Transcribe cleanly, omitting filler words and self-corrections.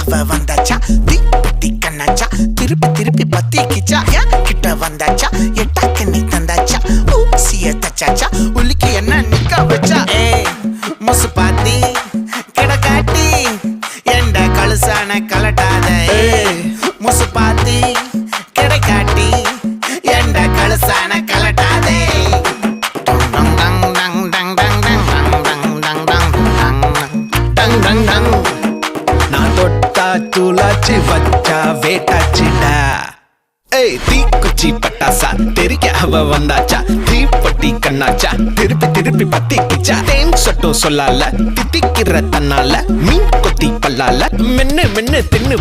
அவ வந்தாச்சா தீப்பெட்டி கண்ணாச்சா திருப்பி திருப்பி பத்திக்கிச்சா கிட்ட வந்தாச்சா எட்டாக்கு நீ தந்தாச்சா ஊசிய தச்சாச்சா உலுக்கி என்ன நிக்க வச்சா முசு பாத்தி கிடக்காட்டி எண்ட கழுசான கலட்டாத முசு பாத்தி கிடக்காட்டி எண்ட கழுசான கலட்டாதே நான் தொட்டா தூளாச்சு வச்சா வேட்டாச்சுடா தீக்குச்சி பட்டாசா தெரிக்க அவ வந்தாச்சா தீப்பட்டி கண்ணாச்சா திருப்பி திருப்பி பத்திக்கிச்சா தேன் சொட்டோ சொல்லால தித்திக்கிற தன்னால மீன் கொத்தி பல்லால மென்னு மென்னு தின்னு